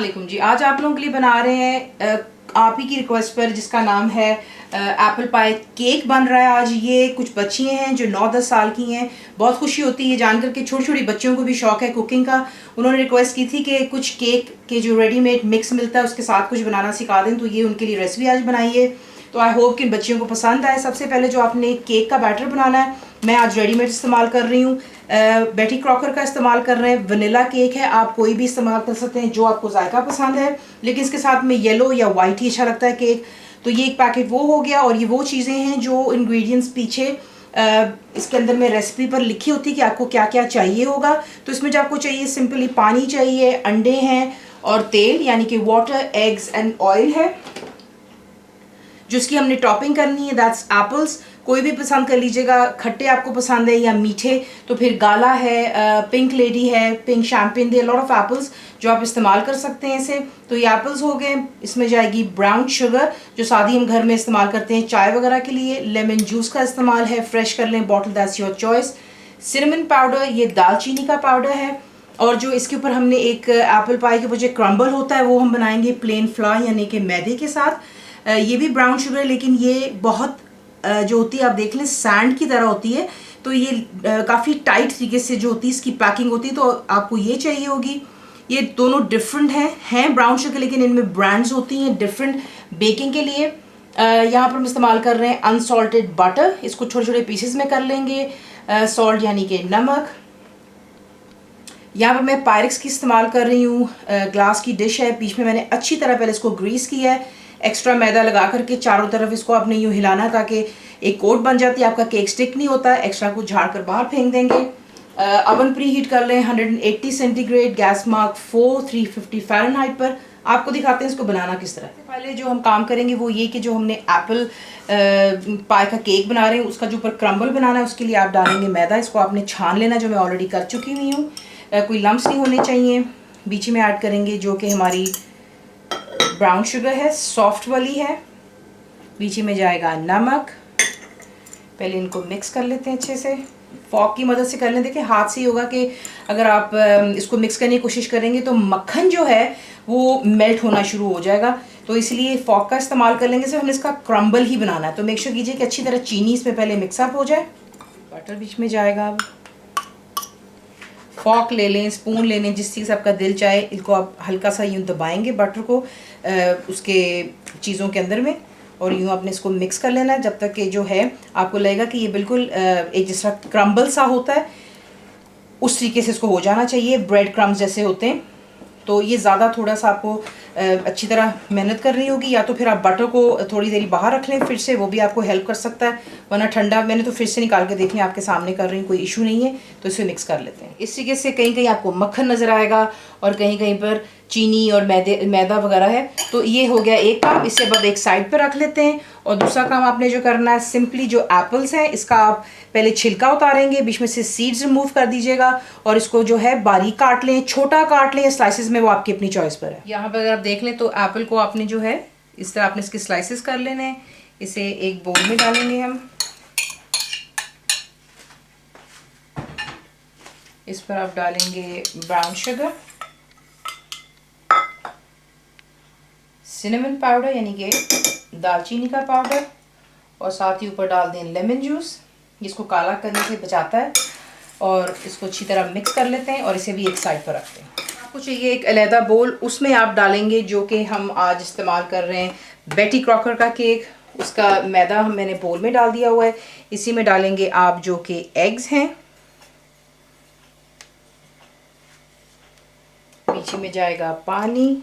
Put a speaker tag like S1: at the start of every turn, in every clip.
S1: अस्सलामुअलैकुम जी। आज आप लोगों के लिए बना रहे हैं आप ही की रिक्वेस्ट पर, जिसका नाम है एप्पल पाई केक बन रहा है। आज ये कुछ बच्चियाँ हैं जो 9-10 साल की हैं। बहुत खुशी होती है जानकर के छोटी छोटी बच्चियों को भी शौक है कुकिंग का। उन्होंने रिक्वेस्ट की थी कि कुछ केक के जो रेडीमेड मिक्स मिलता है उसके साथ कुछ बनाना सिखा दें, तो ये उनके लिए रेसिपी आज बनाई है। तो आई होप कि इन बच्चियों को पसंद आए। सबसे पहले जो आपने केक का बैटर बनाना है, मैं आज रेडीमेड इस्तेमाल कर रही हूँ। बेटी क्रॉकर का इस्तेमाल कर रहे हैं। वनीला केक है, आप कोई भी इस्तेमाल कर सकते हैं जो आपको जायका पसंद है, लेकिन इसके साथ में येलो या वाइट ही अच्छा लगता है केक। तो ये एक पैकेट वो हो गया। और ये वो चीज़ें हैं जो इंग्रेडिएंट्स पीछे इसके अंदर में रेसिपी पर लिखी होती है कि आपको क्या क्या चाहिए होगा। तो इसमें जो आपको चाहिए सिंपली पानी चाहिए, अंडे हैं और तेल यानी कि वाटर, एग्स एंड ऑयल है। जिसकी हमने टॉपिंग करनी है दैट्स एप्पल्स। कोई भी पसंद कर लीजिएगा, खट्टे आपको पसंद है या मीठे। तो फिर गाला है, पिंक लेडी है, pink champagne, they lot of apples जो आप इस्तेमाल कर सकते हैं इसे। तो ये एप्पल्स हो गए। इसमें जाएगी ब्राउन शुगर जो सादी हम घर में इस्तेमाल करते हैं चाय वगैरह के लिए। लेमन जूस का इस्तेमाल है, फ्रेश कर लें bottle, that's your choice. Cinnamon powder, ये दालचीनी का पाउडर है। और जो इसके ऊपर हमने एक एप्पल पाई के ऊपर जो क्रम्बल होता है वो हम बनाएंगे प्लेन फ्लावर यानी कि मैदे के साथ। ये भी ब्राउन शुगर है, लेकिन ये बहुत जो होती है आप देख लें सैंड की तरह होती है। तो ये काफ़ी टाइट तरीके से जो होती है इसकी पैकिंग होती है, तो आपको ये चाहिए होगी। ये दोनों डिफरेंट हैं ब्राउन शुगर, लेकिन इनमें ब्रांड्स होती हैं डिफरेंट बेकिंग के लिए। यहाँ पर हम इस्तेमाल कर रहे हैं अनसॉल्टेड बटर। इसको छोटे छोटे पीसेस में कर लेंगे। सॉल्ट यानी कि नमक। यहाँ पर मैं पायरेक्स की इस्तेमाल कर रही हूँ। ग्लास की डिश है, बीच में मैंने अच्छी तरह पहले इसको ग्रीस किया है। एक्स्ट्रा मैदा लगा करके चारों तरफ इसको आपने यूँ हिलाना ताकि एक कोट बन जाती है, आपका केक स्टिक नहीं होता। एक्स्ट्रा को झाड़ कर बाहर फेंक देंगे। अवन प्री हीट कर लें 180 सेंटीग्रेड, गैस मार्क 4, 350 फ़ारेनहाइट पर। आपको दिखाते हैं इसको बनाना किस तरह। पहले जो हम काम करेंगे वो ये कि जो हमने एप्पल पाई का केक बना रहे हैं उसका जो ऊपर क्रम्बल बनाना है उसके लिए आप डालेंगे मैदा। इसको आपने छान लेना, जो मैं ऑलरेडी कर चुकी हुई हूँ। कोई लम्स नहीं होने चाहिए। बीच में ऐड करेंगे जो कि हमारी ब्राउन शुगर है, सॉफ्ट वाली है। बीच में जाएगा नमक। पहले इनको मिक्स कर लेते हैं अच्छे से, फॉक की मदद से कर लें। देखिए हाथ से ही होगा कि अगर आप इसको मिक्स करने की कोशिश करेंगे तो मक्खन जो है वो मेल्ट होना शुरू हो जाएगा। तो इसलिए फॉक का इस्तेमाल कर लेंगे। सिर्फ हमें इसका क्रम्बल ही बनाना है, तो मेक श्योर कीजिए कि अच्छी तरह चीनी इसमें पहले मिक्सअप हो जाए। बटर बीच में जाएगा। अब फॉक ले लें, स्पून ले लें, जिस चीज़ से आपका दिल चाहे। इसको आप हल्का सा यूँ दबाएंगे बटर को उसके चीज़ों के अंदर में, और यूँ आपने इसको मिक्स कर लेना है जब तक कि जो है आपको लगेगा कि ये बिल्कुल एक जिस तरह क्रम्बल सा होता है उस तरीके से इसको हो जाना चाहिए, ब्रेड क्रम्स जैसे होते हैं। तो ये ज़्यादा थोड़ा सा आपको अच्छी तरह मेहनत करनी होगी, या तो फिर आप बटर को थोड़ी देरी बाहर रख लें फिर से, वो भी आपको हेल्प कर सकता है। वरना ठंडा, मैंने तो फिर से निकाल के देख लिया, आपके सामने कर रही हूँ, कोई इशू नहीं है। तो इसे मिक्स कर लेते हैं इस तरीके से। कहीं कहीं आपको मक्खन नज़र आएगा और कहीं कहीं पर चीनी और मैदा वगैरह है। तो ये हो गया एक काम। इसे अब एक साइड पर रख लेते हैं। और दूसरा काम आपने जो करना है, सिंपली जो एप्पल्स हैं इसका आप पहले छिलका उतारेंगे, बीच में से सीड्स रिमूव कर दीजिएगा और इसको जो है बारीक काट लें, छोटा काट लें या स्लाइसेस में, वो आपकी अपनी चॉइस पर है। यहाँ पर अगर आप देख लें तो एप्पल को आपने जो है इस तरह आपने इसके स्लाइसेस कर लेने हैं। इसे एक बोल में डालेंगे हम। इस पर आप डालेंगे ब्राउन शुगर, सिनेमन पाउडर यानी कि दालचीनी का पाउडर, और साथ ही ऊपर डाल दें लेमन जूस, जिसको काला करने से बचाता है। और इसको अच्छी तरह मिक्स कर लेते हैं और इसे भी एक साइड पर रखते हैं। आपको चाहिए एक अलहदा बोल, उसमें आप डालेंगे जो कि हम आज इस्तेमाल कर रहे हैं बेटी क्रॉकर का केक। उसका मैदा मैंने बोल में डाल दिया हुआ है। इसी में डालेंगे आप जो कि एग्स हैं। बीच में जाएगा पानी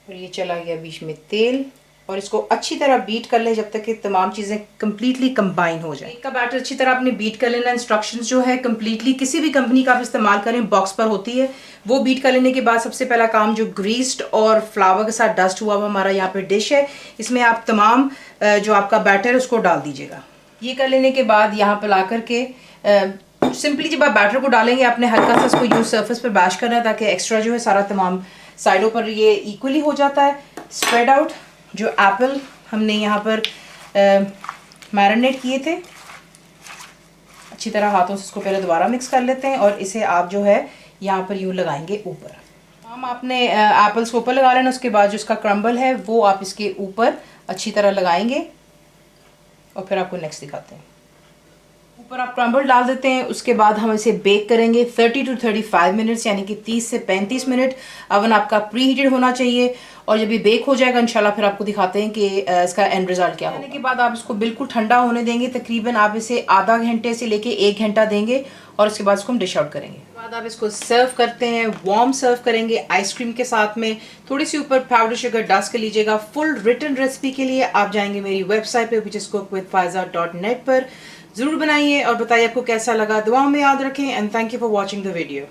S1: और ये चला गया बीच में तेल। और इसको अच्छी तरह बीट कर लें जब तक कि तमाम चीज़ें कम्प्लीटली कंबाइन हो जाए। केक का बैटर अच्छी तरह आपने बीट कर लेना। इंस्ट्रक्शंस जो है कम्प्लीटली किसी भी कंपनी का आप इस्तेमाल करें बॉक्स पर होती है। वो बीट कर लेने के बाद सबसे पहला काम, जो ग्रीस्ड और फ्लावर के साथ डस्ट हुआ हुआ हमारा यहाँ पे डिश है, इसमें आप तमाम जो आपका बैटर है उसको डाल दीजिएगा। ये कर लेने के बाद यहाँ पर ला करके सिंपली जब आप बैटर को डालेंगे आपने हल्का सा इसको यूँ सरफेस पर बैश करना है ताकि एक्स्ट्रा जो है सारा तमाम साइडों पर ये इक्वली हो जाता है। स्प्रेड आउट जो एप्पल हमने यहाँ पर मैरिनेट किए थे, अच्छी तरह हाथों से इसको पहले दोबारा मिक्स कर लेते हैं और इसे आप जो है यहाँ पर यूँ लगाएंगे ऊपर। हम आपने एप्पल्स को ऊपर लगा लेना, उसके बाद जो इसका क्रम्बल है वो आप इसके ऊपर अच्छी तरह लगाएंगे और फिर आपको नेक्स्ट दिखाते हैं। ऊपर आप क्रम्बल डाल देते हैं, उसके बाद हम इसे बेक करेंगे 30 to 35 मिनट्स, यानी कि 30 से 35 मिनट। अवन आपका प्री हीटेड होना चाहिए और जब ये बेक हो जाएगा इंशाल्लाह फिर आपको दिखाते हैं कि इसका एंड रिजल्ट क्या होने के बाद आप इसको बिल्कुल ठंडा होने देंगे। तकरीबन आप इसे आधा घंटे से लेके 1 घंटा देंगे और उसके बाद इसको हम डिश आउट करेंगे। बाद आप इसको सर्व करते हैं, वार्म सर्व करेंगे आइसक्रीम के साथ में। थोड़ी सी ऊपर पाउडर शुगर डस्ट कर लीजिएगा। फुल रिटन रेसिपी के लिए आप जाएंगे मेरी वेबसाइट पे which is cookwithfaiza.net पर। ज़रूर बनाइए और बताइए आपको कैसा लगा। दुआ में याद रखें and thank you for watching the video.